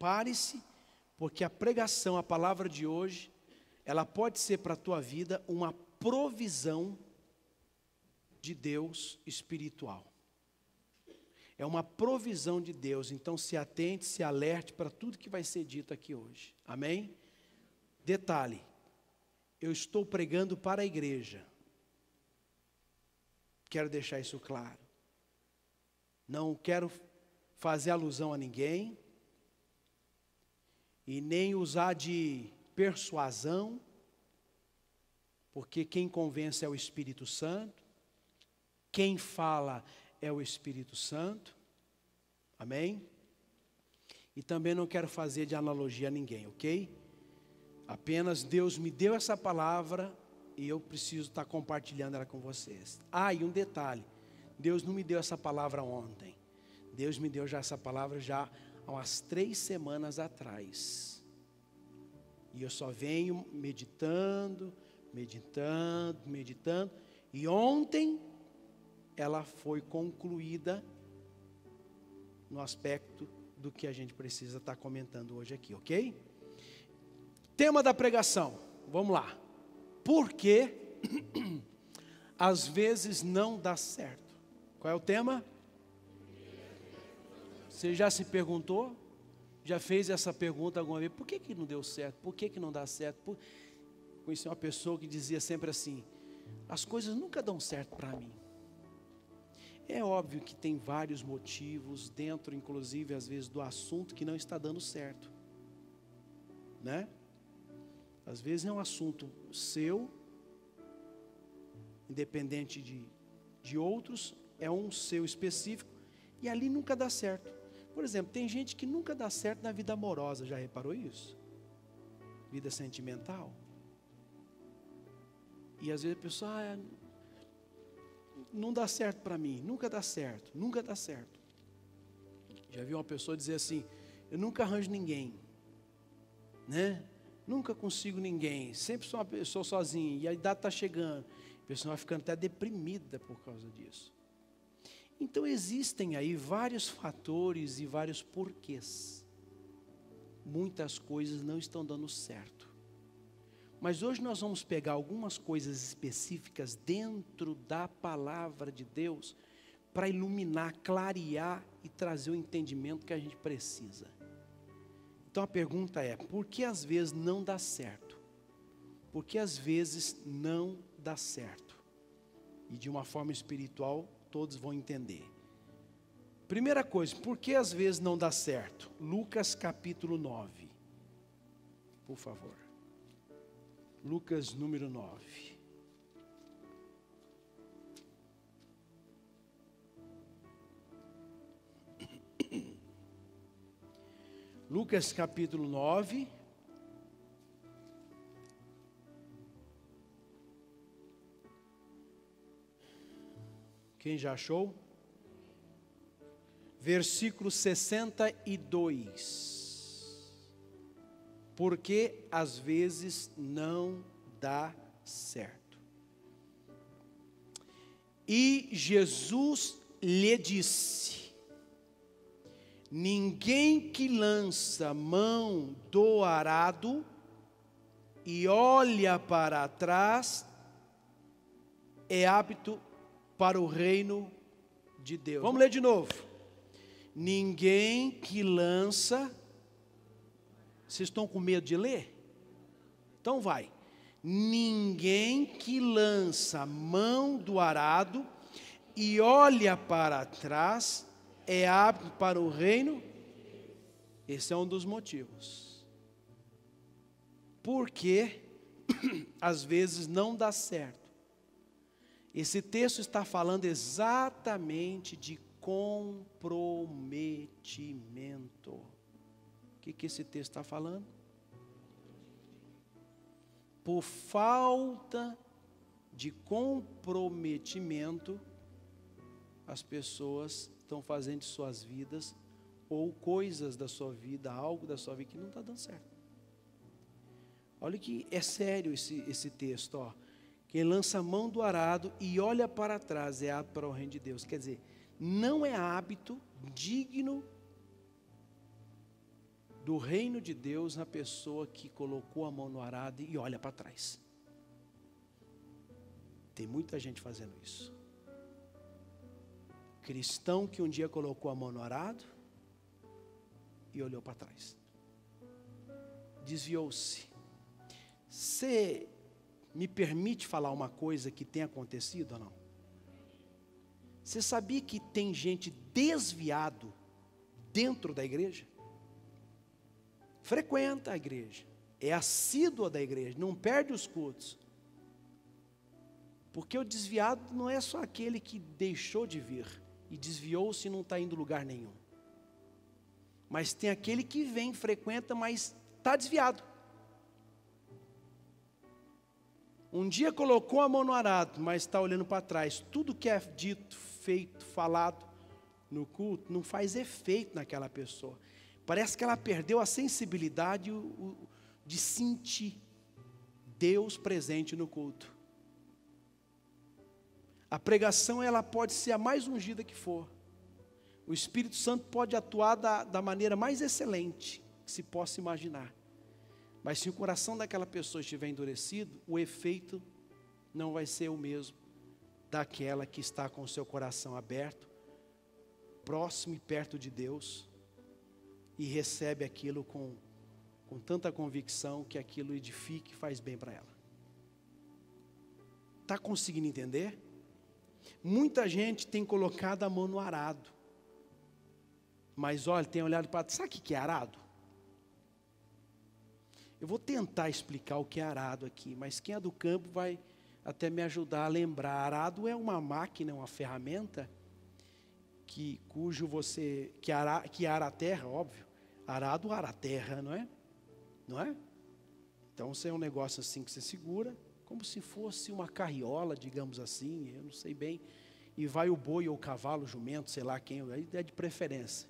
Prepare-se, porque a pregação, a palavra de hoje, ela pode ser para a tua vida uma provisão de Deus espiritual. É uma provisão de Deus, então se atente, se alerte para tudo que vai ser dito aqui hoje. Amém? Detalhe, eu estou pregando para a igreja. Quero deixar isso claro. Não quero fazer alusão a ninguém, e nem usar de persuasão, porque quem convence é o Espírito Santo, quem fala é o Espírito Santo, amém? E também não quero fazer de analogia a ninguém, ok? Apenas Deus me deu essa palavra e eu preciso estar compartilhando ela com vocês. E um detalhe, Deus não me deu essa palavra ontem, Deus me deu já essa palavra já há umas 3 semanas atrás, e eu só venho meditando, e ontem ela foi concluída no aspecto do que a gente precisa estar comentando hoje aqui, ok? Tema da pregação, vamos lá. Por que às vezes não dá certo? Qual é o tema? Você já se perguntou? Já fez essa pergunta alguma vez? Por que não deu certo? Por que não dá certo? Conheci uma pessoa que dizia sempre assim: as coisas nunca dão certo para mim. É óbvio que tem vários motivos dentro, inclusive, às vezes, do assunto que não está dando certo, né? Às vezes é um assunto seu, independente de outros, é um seu específico, e ali nunca dá certo. Por exemplo, tem gente que nunca dá certo na vida amorosa, já reparou isso? Vida sentimental. E às vezes a pessoa, não dá certo para mim, nunca dá certo, nunca dá certo. Já vi uma pessoa dizer assim: eu nunca arranjo ninguém, né? Nunca consigo ninguém, sempre sou uma pessoa sozinha, e a idade está chegando, a pessoa vai ficando até deprimida por causa disso. Então existem aí vários fatores e vários porquês. Muitas coisas não estão dando certo. Mas hoje nós vamos pegar algumas coisas específicas dentro da palavra de Deus para iluminar, clarear e trazer o entendimento que a gente precisa. Então a pergunta é: por que às vezes não dá certo? Por que às vezes não dá certo? E de uma forma espiritual todos vão entender. Primeira coisa, por que às vezes não dá certo? Lucas capítulo 9, por favor. Lucas número 9. Lucas capítulo 9. Quem já achou? Versículo 62. Porque às vezes não dá certo. E Jesus lhe disse: ninguém que lança mão do arado e olha para trás é apto para o reino de Deus. Vamos ler de novo. Ninguém que lança... Vocês estão com medo de ler? Então vai. Ninguém que lança mão do arado e olha para trás é apto para o reino. Esse é um dos motivos. Porque às vezes não dá certo. Esse texto está falando exatamente de comprometimento. O que esse texto está falando? Por falta de comprometimento, as pessoas estão fazendo de suas vidas, ou coisas da sua vida, algo da sua vida que não está dando certo. Olha que é sério esse texto, ó. Quem lança a mão do arado e olha para trás é apto para o reino de Deus. Quer dizer, não é hábito digno do reino de Deus na pessoa que colocou a mão no arado e olha para trás. Tem muita gente fazendo isso. Cristão que um dia colocou a mão no arado e olhou para trás. Desviou-se. Você me permite falar uma coisa que tem acontecido ou não? Você sabia que tem gente desviado dentro da igreja? Frequenta a igreja, é assídua da igreja, não perde os cultos. Porque o desviado não é só aquele que deixou de vir e desviou-se e não está indo lugar nenhum. Mas tem aquele que vem, frequenta, mas está desviado. Um dia colocou a mão no arado, mas está olhando para trás. Tudo que é dito, feito, falado no culto, não faz efeito naquela pessoa. Parece que ela perdeu a sensibilidade de sentir Deus presente no culto. A pregação, ela pode ser a mais ungida que for. O Espírito Santo pode atuar da maneira mais excelente que se possa imaginar. Mas se o coração daquela pessoa estiver endurecido, o efeito não vai ser o mesmo daquela que está com o seu coração aberto, próximo e perto de Deus, e recebe aquilo com tanta convicção que aquilo edifica e faz bem para ela. Está conseguindo entender? Muita gente tem colocado a mão no arado, mas olha, tem olhado para... Sabe o que é arado? Eu vou tentar explicar o que é arado aqui, mas quem é do campo vai até me ajudar a lembrar. Arado é uma máquina, uma ferramenta que ara a terra, óbvio. Arado ara a terra, não é? Não é? Então, isso é um negócio assim que você segura, como se fosse uma carriola, digamos assim, eu não sei bem, e vai o boi ou o cavalo, o jumento, sei lá quem, aí é de preferência.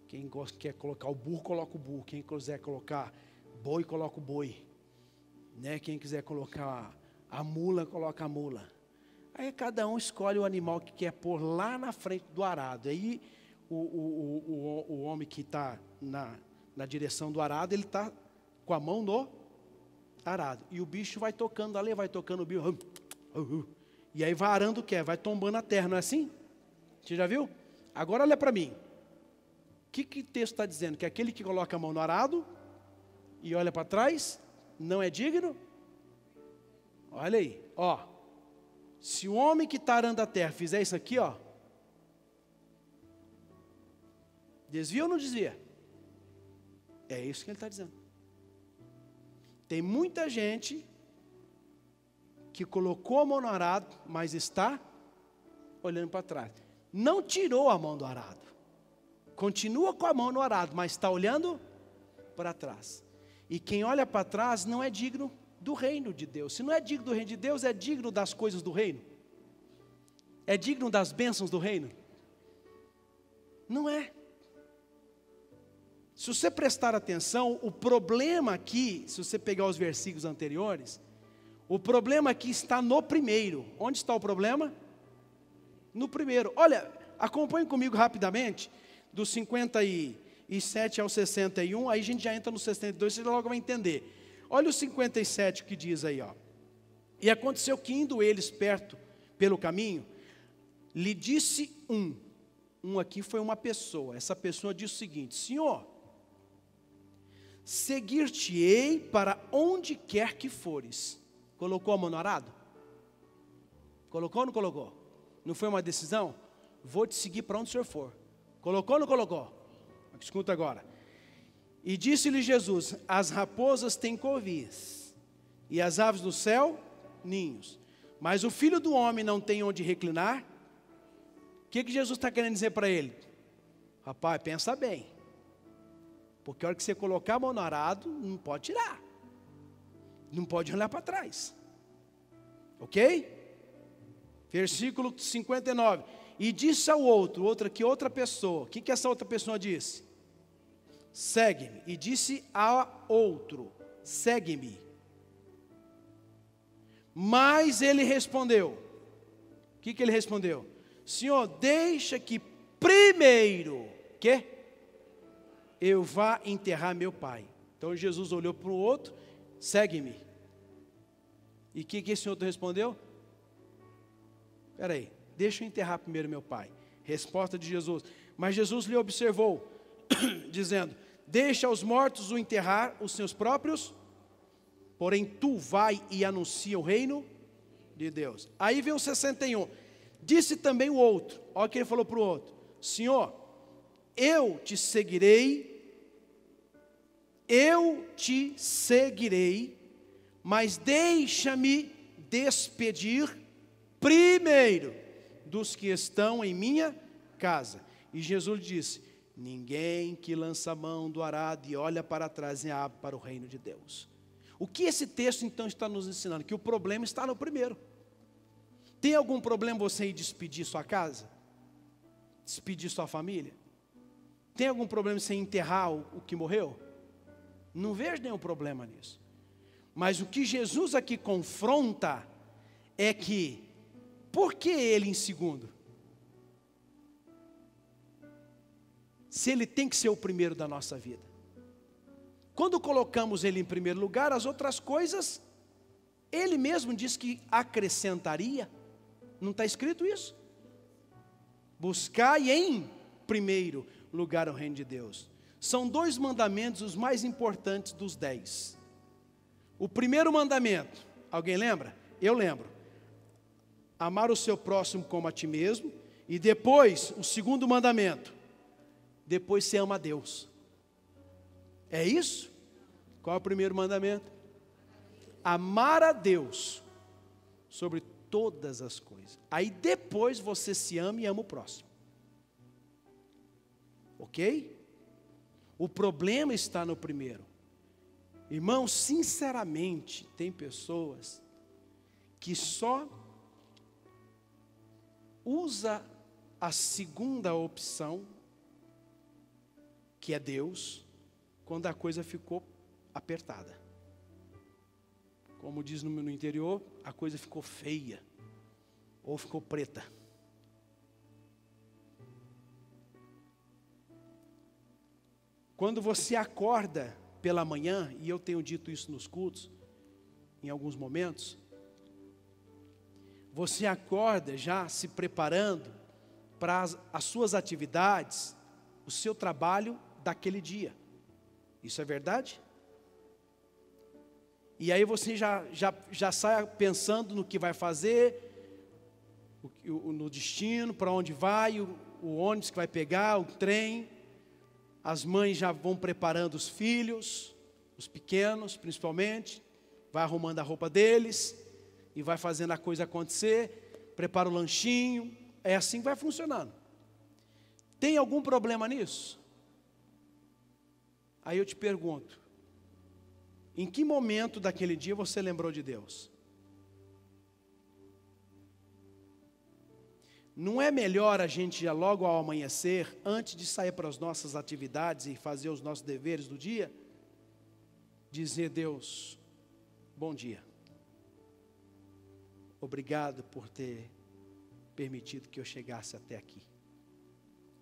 Quem quer colocar o burro, coloca o burro. Quem quiser colocar boi, coloca o boi, né? Quem quiser colocar a mula, coloca a mula. Aí cada um escolhe o animal que quer pôr lá na frente do arado. Aí o homem que está na direção do arado, ele está com a mão no arado. E o bicho vai tocando ali, vai tocando o bicho. E aí vai arando o quê? Vai tombando a terra, não é assim? Você já viu? Agora olha para mim. O que o texto está dizendo? Que aquele que coloca a mão no arado e olha para trás, não é digno? Olha aí, ó. Se o homem que está arando a terra fizer isso aqui, ó, desvia ou não desvia? É isso que ele está dizendo. Tem muita gente que colocou a mão no arado, mas está olhando para trás. Não tirou a mão do arado. Continua com a mão no arado, mas está olhando para trás. E quem olha para trás não é digno do reino de Deus. Se não é digno do reino de Deus, é digno das coisas do reino? É digno das bênçãos do reino? Não é. Se você prestar atenção, o problema aqui, se você pegar os versículos anteriores, o problema aqui está no primeiro. Onde está o problema? No primeiro. Olha, acompanhe comigo rapidamente, do 57 ao 61, aí a gente já entra no 62, você logo vai entender. Olha o 57 que diz aí, ó. E aconteceu que indo eles perto pelo caminho, lhe disse um aqui foi uma pessoa, essa pessoa disse o seguinte: Senhor, seguir-te-ei para onde quer que fores. Colocou a mão no arado? Colocou ou não colocou? Não foi uma decisão? Vou te seguir para onde o senhor for. Colocou ou não colocou? Escuta agora. E disse-lhe Jesus: as raposas têm covis, e as aves do céu, ninhos. Mas o Filho do Homem não tem onde reclinar. O que Jesus está querendo dizer para ele? Rapaz, pensa bem. Porque a hora que você colocar a mão no arado, não pode tirar. Não pode olhar para trás. Ok? Versículo 59. E disse ao outro outra pessoa. O que essa outra pessoa disse? Segue-me. E disse a outro: segue-me. Mas ele respondeu. O que ele respondeu? Senhor, deixa que primeiro, quê? eu vá enterrar meu pai. Então Jesus olhou para o outro, segue-me. E o que esse outro respondeu? Espera aí, deixa eu enterrar primeiro meu pai. Resposta de Jesus. Mas Jesus lhe observou, dizendo, deixa os mortos o enterrar os seus próprios, porém tu vai e anuncia o reino de Deus. Aí vem o 61. Disse também o outro, olha o que ele falou para o outro, Senhor, eu te seguirei, mas deixa-me despedir primeiro dos que estão em minha casa. E Jesus disse, ninguém que lança a mão do arado e olha para trás é apto para o reino de Deus. O que esse texto então está nos ensinando? Que o problema está no primeiro. Tem algum problema você ir despedir sua casa? Despedir sua família? Tem algum problema você enterrar o que morreu? Não vejo nenhum problema nisso. Mas o que Jesus aqui confronta é que, por que ele em segundo? Se ele tem que ser o primeiro da nossa vida. Quando colocamos ele em primeiro lugar, as outras coisas, ele mesmo diz que acrescentaria. Não está escrito isso? Buscai em primeiro lugar o reino de Deus. São 2 mandamentos os mais importantes dos 10. O primeiro mandamento, alguém lembra? Eu lembro. Amar o seu próximo como a ti mesmo. E depois, o segundo mandamento. Depois você ama a Deus. É isso? Qual é o primeiro mandamento? Amar a Deus sobre todas as coisas. Aí depois você se ama e ama o próximo. Ok? O problema está no primeiro. Irmão, sinceramente, tem pessoas que só usa a segunda opção, que é Deus, quando a coisa ficou apertada. Como diz no interior, a coisa ficou feia, ou ficou preta. Quando você acorda pela manhã, e eu tenho dito isso nos cultos, em alguns momentos, você acorda já se preparando para as suas atividades, o seu trabalho daquele dia. Isso é verdade? E aí você já sai pensando no que vai fazer, no destino, para onde vai, o ônibus que vai pegar, o trem. As mães já vão preparando os filhos, os pequenos principalmente, vai arrumando a roupa deles e vai fazendo a coisa acontecer, prepara o lanchinho, é assim que vai funcionando. Tem algum problema nisso? Aí eu te pergunto, em que momento daquele dia você lembrou de Deus? Não é melhor a gente já logo ao amanhecer, antes de sair para as nossas atividades e fazer os nossos deveres do dia, dizer, Deus, bom dia. Obrigado por ter permitido que eu chegasse até aqui.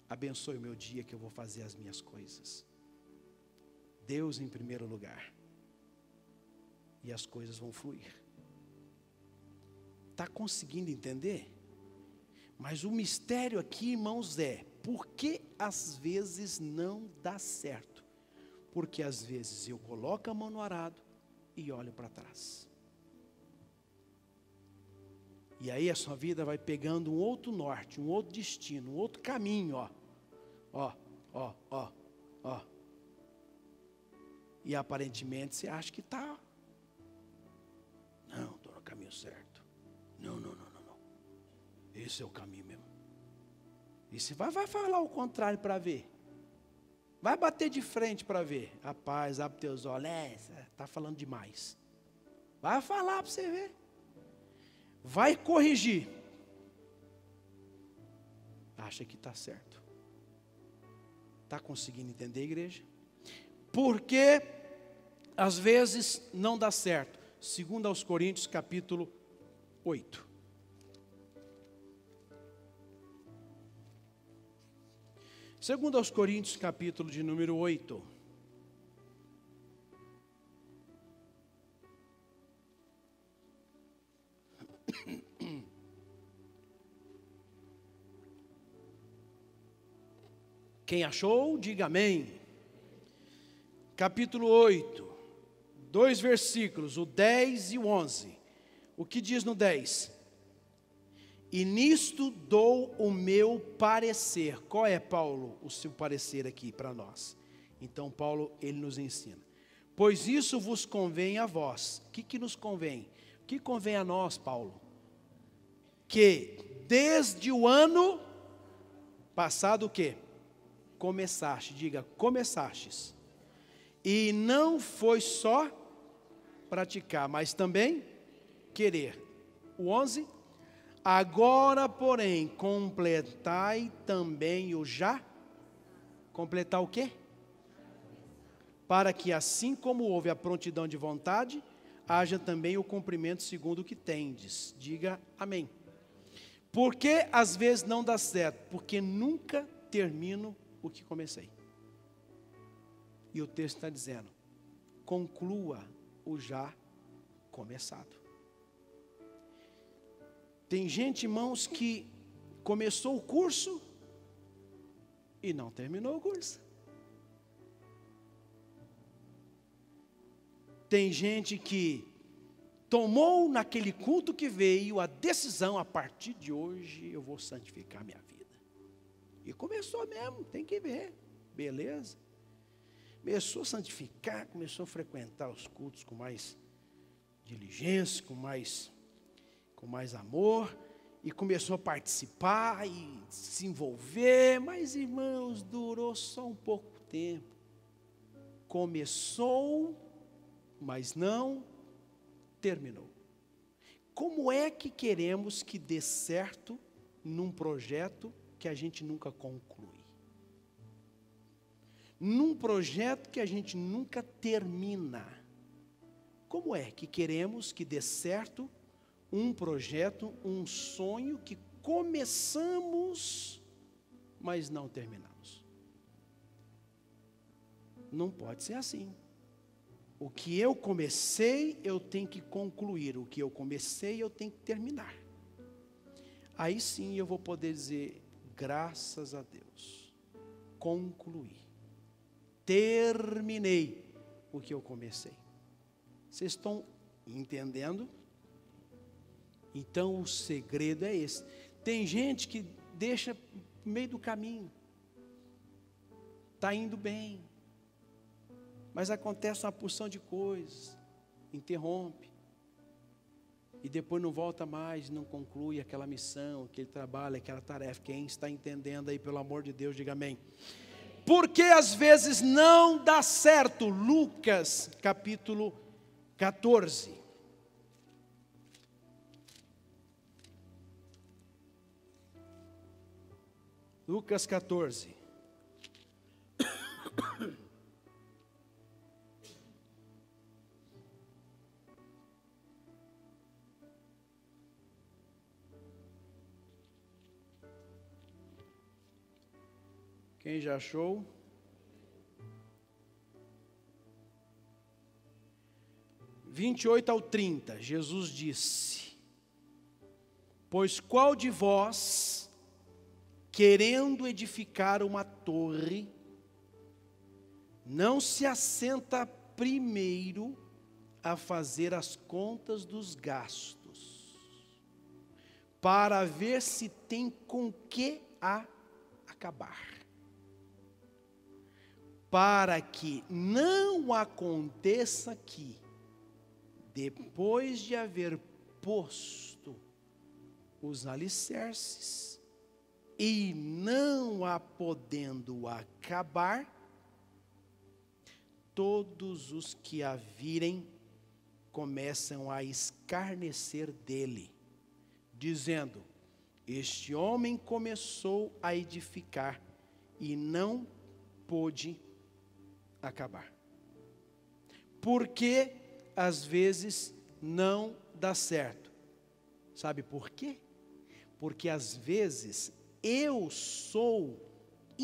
Abençoe o meu dia que eu vou fazer as minhas coisas. Deus em primeiro lugar. E as coisas vão fluir. Está conseguindo entender? Mas o mistério aqui, irmãos, é por que às vezes não dá certo? Porque às vezes eu coloco a mão no arado e olho para trás. E aí a sua vida vai pegando um outro norte, um outro destino, um outro caminho, ó. E aparentemente você acha que está. Não, estou no caminho certo. Não. Esse é o caminho mesmo. E você vai falar o contrário para ver. Vai bater de frente para ver. Rapaz, abre teus olhos. Está falando demais. Vai falar para você ver. Vai corrigir. Acha que está certo. Está conseguindo entender, igreja? Porque às vezes não dá certo. Segundo aos Coríntios, capítulo 8. Segundo aos Coríntios, capítulo de número 8. Quem achou, diga amém. Capítulo 8, 2 versículos, o 10 e o 11. O que diz no 10? E nisto dou o meu parecer. Qual é, Paulo, o seu parecer aqui para nós? Então, Paulo, ele nos ensina. Pois isso vos convém a vós. O que nos convém? O que convém a nós, Paulo? Que desde o ano passado o quê? Começaste, diga, começastes. E não foi só praticar, mas também querer. O 11. Agora, porém, completai também o já. Completar o quê? Para que assim como houve a prontidão de vontade, haja também o cumprimento segundo o que tendes. Diga amém. Porque às vezes não dá certo? Porque nunca termino o que comecei. E o texto está dizendo, conclua o já começado. Tem gente, irmãos, que começou o curso e não terminou o curso. Tem gente que tomou naquele culto que veio a decisão, a partir de hoje eu vou santificar minha vida. E começou mesmo, tem que ver, beleza. Começou a santificar, começou a frequentar os cultos com mais diligência, com mais amor, e começou a participar e se envolver, mas irmãos, durou só um pouco tempo. Começou, mas não terminou. Como é que queremos que dê certo num projeto que a gente nunca conclui? Num projeto que a gente nunca termina. Como é que queremos que dê certo um projeto, um sonho que começamos, mas não terminamos? Não pode ser assim. O que eu comecei, eu tenho que concluir. O que eu comecei, eu tenho que terminar. Aí sim eu vou poder dizer, graças a Deus, concluí. Terminei o que eu comecei. Vocês estão entendendo? Então o segredo é esse. Tem gente que deixa no meio do caminho. Está indo bem. Mas acontece uma porção de coisas. Interrompe. E depois não volta mais, não conclui aquela missão, aquele trabalho, aquela tarefa. Quem está entendendo aí, pelo amor de Deus, diga amém. Porque às vezes não dá certo. Lucas capítulo 14. Lucas 14. Quem já achou? Vinte e 28 ao 30, Jesus disse: pois qual de vós, querendo edificar uma torre, não se assenta primeiro a fazer as contas dos gastos, para ver se tem com que a acabar? Para que não aconteça que, depois de haver posto os alicerces, e não a podendo acabar, todos os que a virem começam a escarnecer dele, dizendo: este homem começou a edificar e não pôde acabar. Porque às vezes não dá certo. Sabe por quê? Porque às vezes eu sou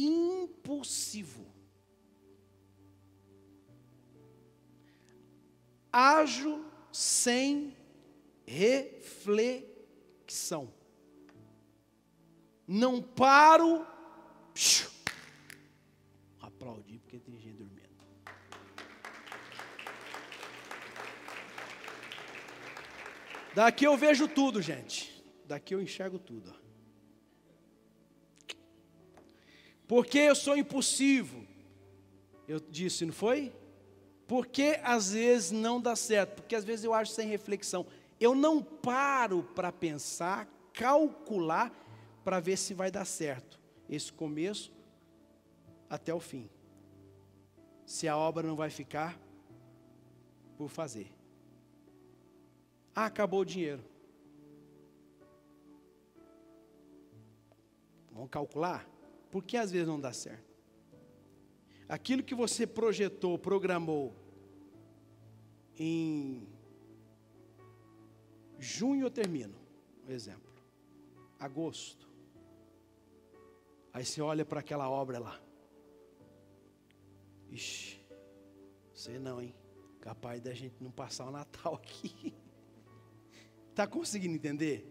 impulsivo. Ajo sem reflexão. Não paro. Aplaudi porque tem gente dormindo. Daqui eu vejo tudo, gente. Daqui eu enxergo tudo. Porque eu sou impulsivo. Eu disse, não foi? Porque às vezes não dá certo. Porque às vezes eu acho sem reflexão. Eu não paro para pensar, calcular, para ver se vai dar certo. Esse começo até o fim. Se a obra não vai ficar por fazer. Ah, acabou o dinheiro. Vamos calcular? Por que às vezes não dá certo? Aquilo que você projetou, programou em junho eu termino, um exemplo. Agosto. Aí você olha para aquela obra lá. Ixi, sei não, hein? Capaz da gente não passar o Natal aqui. Está conseguindo entender?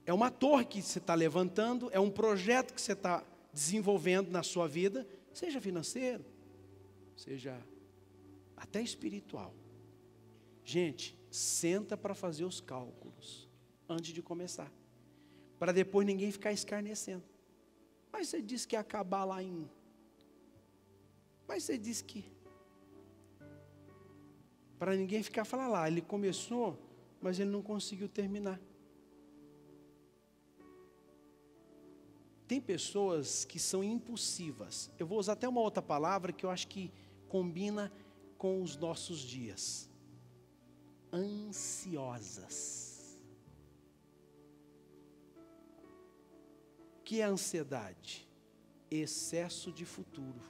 É uma torre que você está levantando, é um projeto que você está desenvolvendo na sua vida, seja financeiro, seja até espiritual. Gente, senta para fazer os cálculos antes de começar, para depois ninguém ficar escarnecendo. Mas você disse que ia acabar lá em... Mas você disse que... Para ninguém ficar falando lá, ele começou, mas ele não conseguiu terminar. Tem pessoas que são impulsivas. Eu vou usar até uma outra palavra que eu acho que combina com os nossos dias. Ansiosas. O que é ansiedade? Excesso de futuro.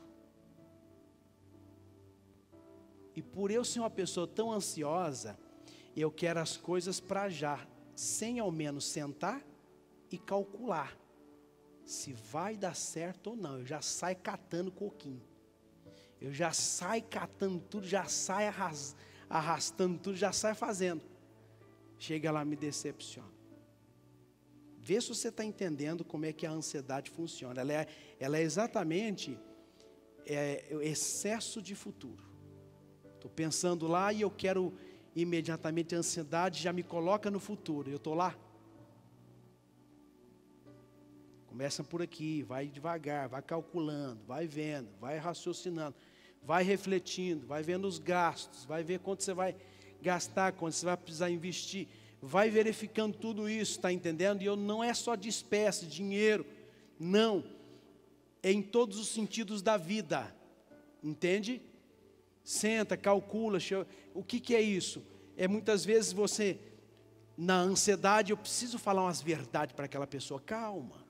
E por eu ser uma pessoa tão ansiosa, eu quero as coisas para já, sem ao menos sentar e calcular se vai dar certo ou não. Eu já saio catando coquinho. Eu já saio catando tudo, já saio arrastando tudo, já saio fazendo. Chega lá, me decepciona. Vê se você está entendendo como é que a ansiedade funciona. Ela é exatamente o excesso de futuro. Estou pensando lá e eu quero imediatamente, a ansiedade já me coloca no futuro. Eu estou lá. Começa por aqui, vai devagar, vai calculando, vai vendo, vai raciocinando, vai refletindo, vai vendo os gastos, vai ver quanto você vai gastar, quanto você vai precisar investir, vai verificando tudo isso, está entendendo? E eu não é só de espécie, dinheiro, não, é em todos os sentidos da vida, entende? Senta, calcula, o que é isso? É muitas vezes você, na ansiedade, eu preciso falar umas verdades para aquela pessoa, calma.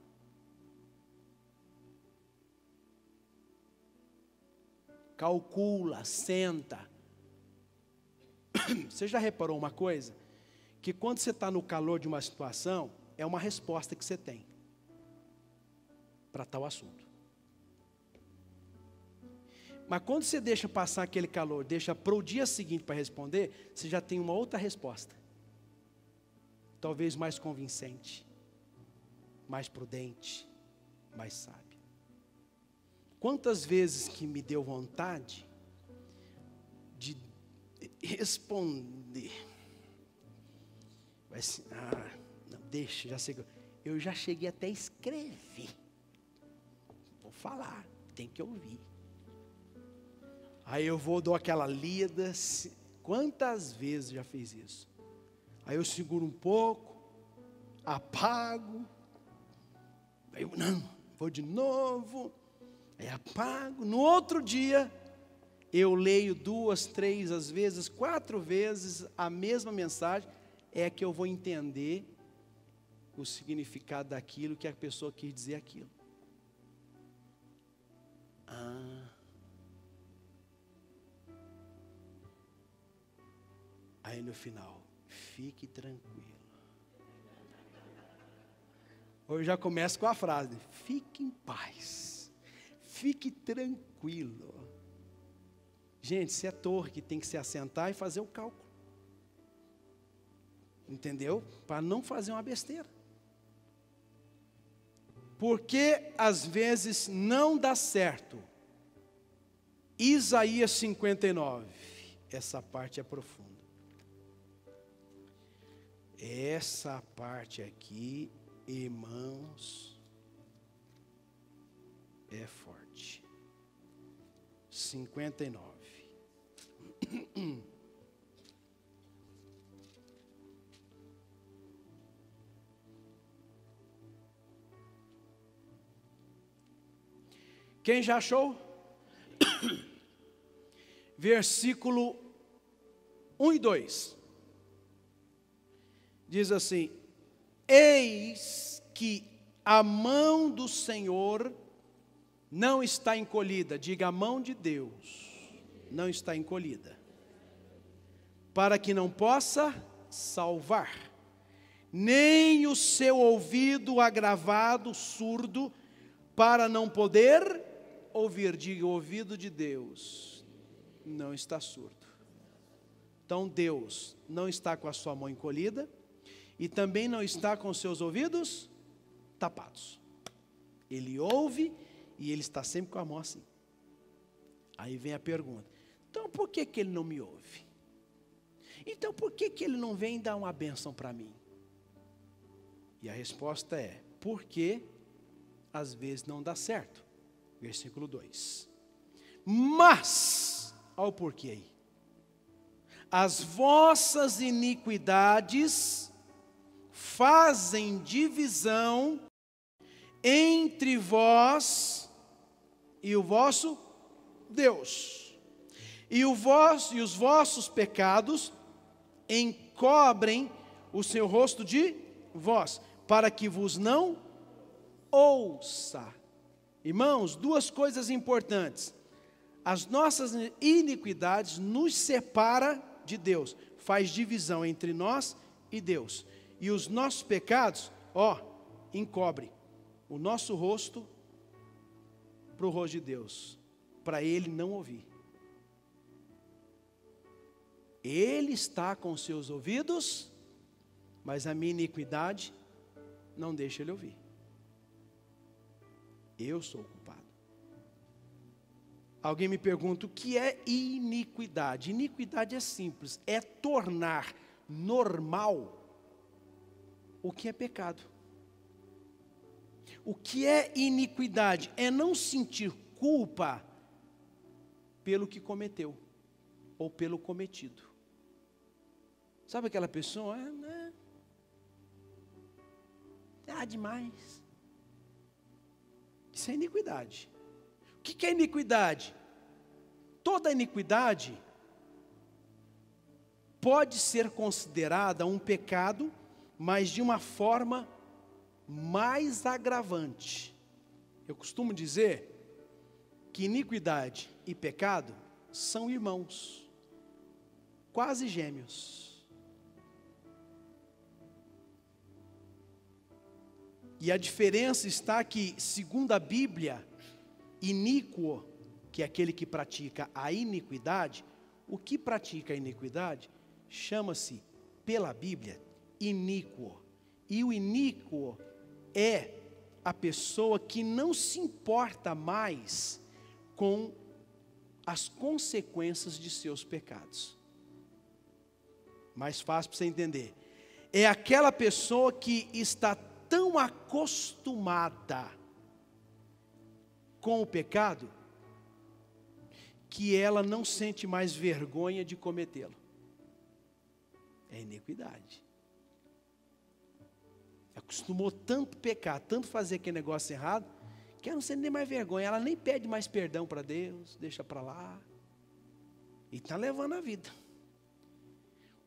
Calcula, senta. Você já reparou uma coisa? Que quando você está no calor de uma situação, é uma resposta que você tem para tal assunto. Mas quando você deixa passar aquele calor, deixa para o dia seguinte para responder, você já tem uma outra resposta. Talvez mais convincente, mais prudente, mais sábia. Quantas vezes que me deu vontade de responder. Vai assim, não, deixa, já sei. Eu já cheguei até a escrever. Vou falar, tem que ouvir. Aí eu dou aquela lida. Quantas vezes já fiz isso? Aí eu seguro um pouco, apago. Aí eu, não, vou de novo. Aí apago. No outro dia, eu leio 2, 3, às vezes 4 vezes a mesma mensagem. É que eu vou entender o significado daquilo que a pessoa quis dizer aquilo. Aí no final, fique tranquilo. Hoje já começo com a frase: fique em paz, fique tranquilo. Gente, se é torre que tem que se assentar e fazer o cálculo. Entendeu? Para não fazer uma besteira. Porque às vezes não dá certo. Isaías 59. Essa parte é profunda. Essa parte aqui, irmãos, é forte. 59. Quem já achou? Versículo 1 e 2. Diz assim: eis que a mão do Senhor não está encolhida. Diga: a mão de Deus não está encolhida, para que não possa salvar, nem o seu ouvido agravado, surdo, para não poder ouvir. Diga: o ouvido de Deus não está surdo. Então Deus não está com a sua mão encolhida e também não está com os seus ouvidos tapados. Ele ouve e ele está sempre com a mão assim. Aí vem a pergunta: então por que ele não me ouve? Então por que ele não vem dar uma bênção para mim? E a resposta é: porque às vezes não dá certo. Versículo 2. Mas, olha o porquê aí: as vossas iniquidades fazem divisão entre vós e o vosso Deus, e os vossos pecados encobrem o seu rosto de vós, para que vos não ouça. Irmãos, duas coisas importantes: as nossas iniquidades nos separa de Deus, faz divisão entre nós e Deus, e os nossos pecados, encobrem o nosso rosto para o rosto de Deus, para Ele não ouvir. Ele está com seus ouvidos, mas a minha iniquidade não deixa Ele ouvir. Eu sou o culpado. Alguém me pergunta: o que é iniquidade? Iniquidade é simples, é tornar normal o que é pecado. O que é iniquidade? É não sentir culpa pelo que cometeu ou pelo cometido. Sabe aquela pessoa? Demais. Isso é iniquidade. O que é iniquidade? Toda iniquidade pode ser considerada um pecado, mas de uma forma mais agravante. Eu costumo dizer que iniquidade e pecado são irmãos, quase gêmeos. E a diferença está que, segundo a Bíblia, iníquo, que é aquele que pratica a iniquidade, o que pratica a iniquidade chama-se, pela Bíblia, iníquo. E o iníquo é a pessoa que não se importa mais com as consequências de seus pecados. Mais fácil para você entender: é aquela pessoa que está tão acostumada com o pecado que ela não sente mais vergonha de cometê-lo. É iniquidade. Acostumou tanto pecar, tanto fazer aquele negócio errado, que ela não sente nem mais vergonha. Ela nem pede mais perdão para Deus, deixa para lá. E está levando a vida.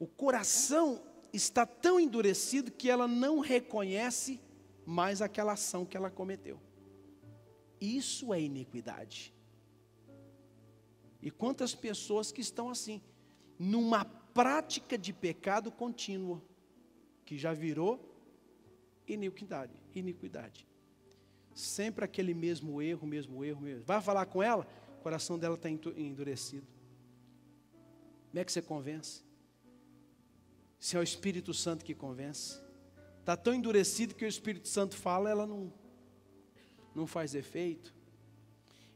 O coração está tão endurecido que ela não reconhece mais aquela ação que ela cometeu. Isso é iniquidade. E quantas pessoas que estão assim, numa prática de pecado contínuo, que já virou iniquidade, iniquidade. Sempre aquele mesmo erro. Vai falar com ela, o coração dela está endurecido. Como é que você convence? Se é o Espírito Santo que convence. Está tão endurecido que o Espírito Santo fala, ela não faz efeito.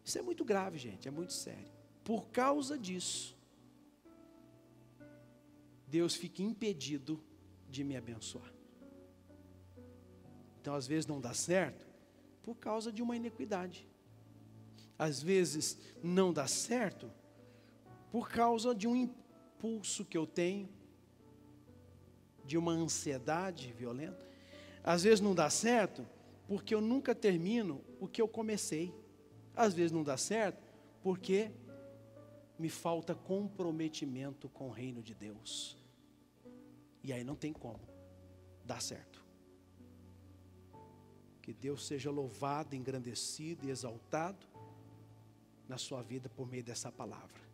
Isso é muito grave, gente, é muito sério. Por causa disso, Deus fica impedido de me abençoar. Então, às vezes não dá certo, por causa de uma iniquidade. Às vezes não dá certo, por causa de um impulso que eu tenho, de uma ansiedade violenta. Às vezes não dá certo, porque eu nunca termino o que eu comecei. Às vezes não dá certo, porque me falta comprometimento com o reino de Deus. E aí não tem como dar certo. Que Deus seja louvado, engrandecido e exaltado na sua vida por meio dessa palavra.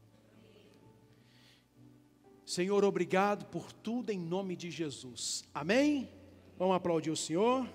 Senhor, obrigado por tudo em nome de Jesus. Amém? Vamos aplaudir o Senhor.